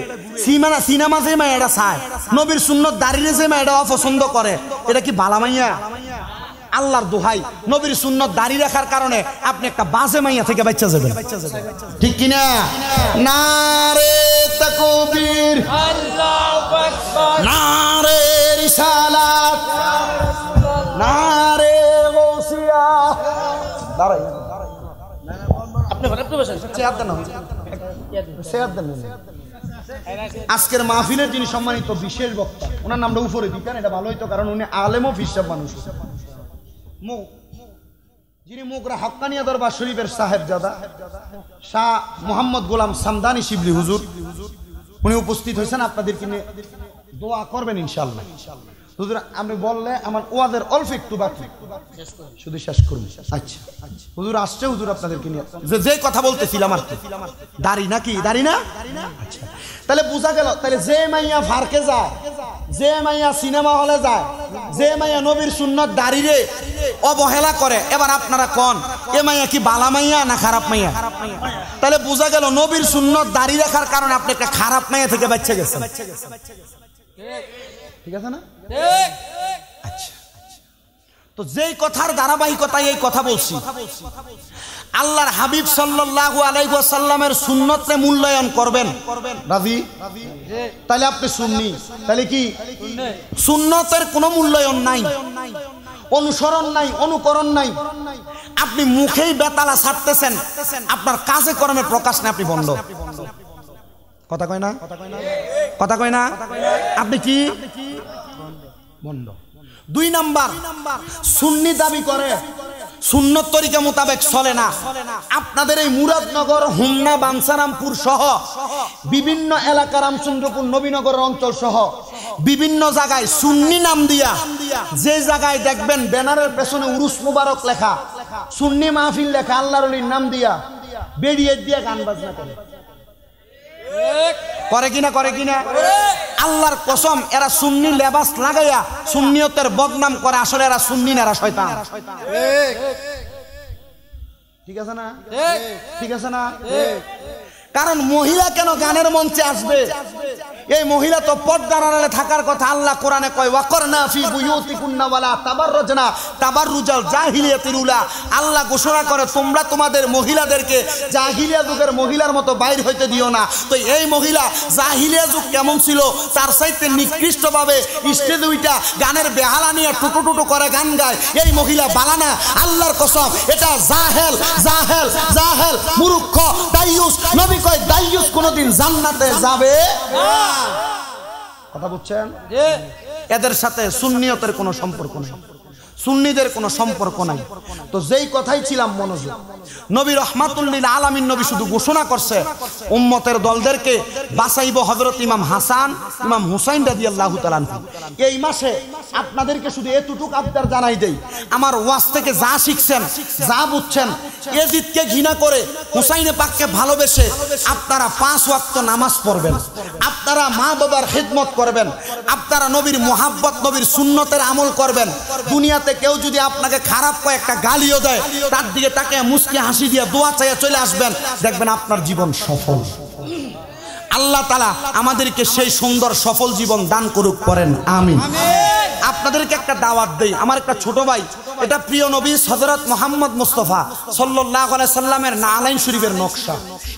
সিনেমা যে মাইয়াটা চায়, নবীর সুন্নত দাঁড়িয়ে যে মাইয়াটা অপছন্দ করে, এটা কি বালা মাইয়া? আল্লাহর দোহাই, নবীর সুন্নত দাঁড়িয়ে রাখার কারণে আপনি একটা বাজে মাইয়া থেকে বাচ্চা যাবেন, ঠিক কিনা? নারে তাকবীর, আল্লাহু আকবার, নারে রিসালাত, নারে গৌসিয়া। দাঁড়াই আপনি বসেন, চেয়ার দেন না, চেয়ার দেন না। আজকের মাহফিলের যিনি সম্মানিত বিশেষ বক্তা, ওনার নামটা উপরে দিতেন, এটা ভালো হইতো, কারণ উনি আলেম ও ফিসাব মানুষ। যিনি মোগরা হক্কানিয়া দরবার শরীফের সাহেবজাদা শাহ মোহাম্মদ গোলাম সামদানি শিবলি হুজুর, উনি উপস্থিত হয়েছেন। আপনাদেরকে নিয়ে দোয়া করবেন ইনশাআল্লাহ। হুজুর আপনি বললে আমার ওয়াজের অল্প একটু বাকি, শুধু শেষ করুন। আচ্ছা হুজুর আসছে, হুজুর আপনাদেরকে নিয়ে যে কথা বলতেছিলাম আর কি, দাড়ি নাকি দাড়ি না? আচ্ছা তাহলে বোঝা গেল, তাহলে যে মাইয়া ফারকে যায়, যে মাইয়া সিনেমা হলে যায়, যে মাইয়া নবীর সুন্নত দাড়িরে অবহেলা করে, এবার আপনারা কোন এ মাইয়া কি বালা মাইয়া না খারাপ মাইয়া? তাহলে বোঝা গেল নবীর সুন্নত দাড়ি রাখার কারণে আপনি একটা খারাপ মাইয়া থেকে বাঁচে গেছেন, ঠিক আছে না? আচ্ছা তো যেই কথার ধারাবাহিকতায় এই কথা বলছি, আল্লাহর হাবিব সাল্লাল্লাহু আলাইহি ওয়াসাল্লামের সুন্নতকে মূল্যায়ন করবেন, রাজি? তাহলে আপনি সুন্নি, তাহলে কি সুন্নতের কোনো মূল্যায়ন নাই, অনুসরণ নাই, অনুকরণ নাই। আপনি মুখেই বেতালা ছাড়তেছেন, আপনার কাজে কর্মে প্রকাশ নেই, আপনি বন্ধ। কথা কয় না? কথা কয় না? আপনি কি বন্ধ? 2 নাম্বার, সুন্নি দাবি করে, সুন্নত তরিকা মোতাবেক চলে না। আপনাদের এই মুরাদনগর, হোমনা, বাঞ্ছারামপুর সহ বিভিন্ন এলাকা, রামচন্দ্রপুর, নবীনগর অঞ্চল সহ বিভিন্ন জায়গায় সুন্নি নাম দিয়া, যে জায়গায় দেখবেন ব্যানারের পেছনে উরুস মুবারক লেখা, সুন্নি মাহফিল লেখা, আল্লাহর ওলির নাম দিয়া বেরিয়ে দিয়ে গান বাজনা করে, করে কিনা? করে কিনা? আল্লাহর কসম, এরা সুন্নি লেবাস লাগাইয়া সুন্নিয়তের বদনাম করে, আসলে এরা সুন্নি না, এরা শয়তান। ঠিক আছে না? ঠিক আছে না? কারণ মহিলা কেন গানের মঞ্চে আসবে? এই মহিলা তো পর্দার আড়ালে থাকার কথা। আল্লাহ কোরআনে কয় ওয়াকরনা ফি বুয়ুতিকুন্না ওয়ালা তাবাররুজনা তাবাররুজাল জাহিলিয়াতিল উলা। আল্লাহ ঘোষণা করে তোমরা তোমাদের মহিলাদেরকে জাহিলিয়া যুগের মহিলার মতো বাইর হইতে দিও না। তো এই মহিলা জাহিলিয়া যুগ কেমন ছিল তার চাইতে নিকৃষ্টভাবে স্টেজে উইটা গানের বেহালা নিয়ে টুটু টুটু করে গান গায়, এই মহিলা বালানা। আল্লাহর কসম, এটা জাহেল জাহেল জাহেল, মূর্খ, দাইয়ুস। নবী কয় দাইয়ুস কোনোদিন জান্নাতে যাবে না। কথা বুঝছেন? এদের সাথে সুন্নিয়তের কোনো সম্পর্ক নেই, সুন্নিদের কোনো সম্পর্ক নাই। তো যেই কথাই ছিলাম মনোযোগ, নবী রহমাতুল লিল আলামিন নবী শুধু ঘোষণা করছে উম্মতের দলদেরকে বাঁচাইব হযরত ইমাম হাসান, ইমাম হুসাইন রাদিয়াল্লাহু তাআলা আনহু। এই মাসে আপনাদেরকে শুধু এতটুকু আবদার জানাই দেই, আমার ওয়াজ থেকে যা শিখছেন, যা বুঝছেন, ইয়াজিদকে ঘৃণা করে হুসাইনে পাককে ভালোবেসে আপনারা 5 ওয়াক্ত নামাজ পড়বেন, আপনারা মা বাবার খিদমত করবেন, আপনারা নবীর মুহাব্বত, নবীর সুন্নতের আমল করবেন। দুনিয়াতে কেউ যদি আপনাকে খারাপ কয়, একটা গালিও দেয়, তার দিকে তাকে মুস্কি হাসি দিয়ে দোয়া চাইয়া চলে আসবেন, দেখবেন আপনার জীবন সফল। আল্লাহ তাআলা আমাদেরকে সেই সুন্দর সফল জীবন দান করুক, করেন আমিন। আপনাদেরকে একটা দাওয়াত দেই, আমার একটা ছোট ভাই, এটা প্রিয় নবী হযরত মুহাম্মদ মুস্তাফা সাল্লাল্লাহু আলাইহি সাল্লামের নালাইন শরীফের নকশা।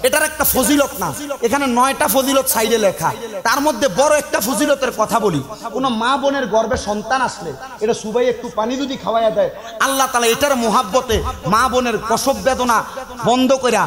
এটার একটা ফজিলত না, এখানে 9টা ফজিলত সাইডে লেখা, তার মধ্যে বড় একটা ফজিলতের কথা বলি। কোন মা বোনের গর্ভে সন্তান আসলে এটা সুবাই একটু পানি যদি খাওয়াইয়া দেয়, আল্লাহ তাআলা এটার মুহাব্বতে মা বোনের প্রসব বেদনা বন্ধ কইরা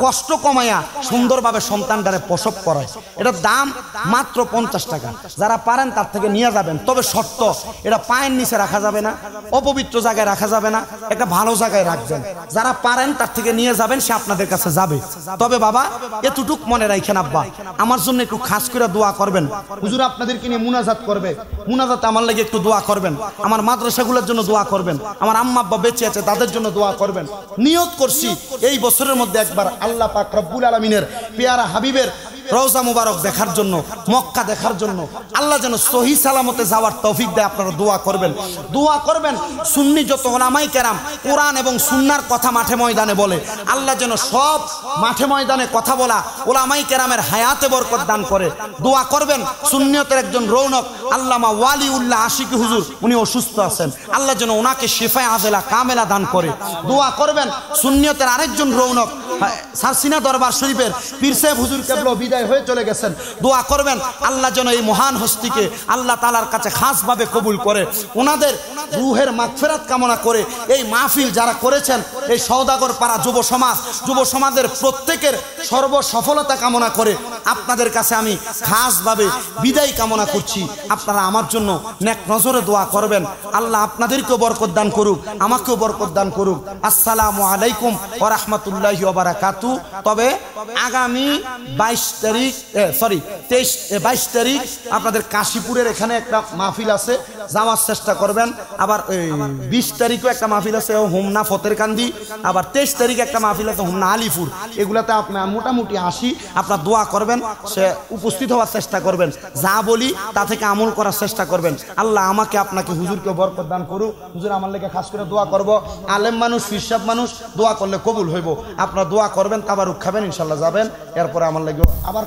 কষ্ট কমাইয়া সুন্দরভাবে সন্তানটারে প্রসব করায়। এটার দাম মাত্র 50 টাকা। যারা পারেন তার থেকে নিয়ে যাবেন, তবে শর্ত এটা পায়ের নিচে রাখা যাবে না, অপবিত্র জায়গায় রাখা যাবে না, একটা ভালো জায়গায় রাখবেন। যারা পারেন তার থেকে নিয়ে যাবেন, সে আপনাদের কাছে যাবে। তবে বাবা এতটুক মনে রাখেন, আব্বা আমার জন্য একটু খাস করে দোয়া করবেন। হুজুর আপনাদেরকে নিয়ে মুনাজাত করবে, মুনাজাতে আমার লাগে একটু দোয়া করবেন। আমার মাদ্রাসাগুলোর জন্য দোয়া করবেন। আমার আম্মা আব্বা বেঁচে আছে তাদের জন্য দোয়া করবেন। নিয়ত করছি এই বছরের মধ্যে একবার আল্লাহ পাক রব্বুল আলামিনের পেয়ারা হাবিবের রওজা মুবারক দেখার জন্য, মক্কা দেখার জন্য আল্লাহ যেন সহি সালামতে যাওয়ার তৌফিক দেয়। আপনারা দোয়া করবেন, দোয়া করবেন। সুন্নি যত ওলামায়ে কেরাম কোরআন এবং সুন্নাহর কথা মাঠে ময়দানে বলে, আল্লাহ যেন সব মাঠে ময়দানে কথা বলা ওলামায়ে কেরামের হায়াতে বরকত দান করে। দোয়া করবেন। সুন্নিয়তের একজন রৌনক আল্লামা ওয়ালিউল্লাহ আশিকি হুজুর, উনি অসুস্থ আছেন, আল্লাহ যেন ওনাকে শিফায়ে আজেলা কামেলা দান করে। দোয়া করবেন। সুন্নিয়তের আরেকজন রৌনক সারসিনা দরবার শরীফের পীর সাহেব হুজুর কেবল বিদায় হয়ে চলে গেছেন। দোয়া করবেন আল্লাহ যেন এই মহান হস্তিকে আল্লাহ তাআলার কাছে খাসভাবে কবুল করে, ওনাদের রুহের মাগফিরাত কামনা করে। এই মাহফিল যারা করেছেন, এই সওদাগর পাড়া যুব সমাজের প্রত্যেকের সর্বসফলতা কামনা করে আপনাদের কাছে আমি খাসভাবে বিদায় কামনা করছি। আপনারা আমার জন্য নেক নজরে দোয়া করবেন। আল্লাহ আপনাদেরকেও বরকত দান করুক, আমাকেও বরকত দান করুক। আসসালামু আলাইকুম ওয়া রাহমাতুল্লাহি ওয়া বারাকাতুহু। তবে আগামী 22 তারিখ আপনাদের কাশীপুরের এখানে একটা মাহফিল আছে, যাওয়ার চেষ্টা করবেন। আবার 20 তারিখও একটা মাহফিল আছে হোমনা ফতেরকান্দি, আবার 23 তারিখে একটা মাহফিল আছে হোমনা আলিপুর। এগুলাতে আপনার মোটামুটি আসি, আপনার দোয়া করবেন, সে উপস্থিত হওয়ার চেষ্টা করবেন। যা বলি তা থেকে আমল করার চেষ্টা করবেন। আল্লাহ আমাকে আপনাকে হুজুরকে বরকত দান করুক। হুজুর আমার লেগে খাস করে দোয়া করব। আলেম মানুষ, ফিরসাব মানুষ, দোয়া করলে কবুল হইব। আপনারা দোয়া করবেন, তাবারুক খাবেন, ইনশাল্লাহ যাবেন। এরপরে আমার লাগে আবার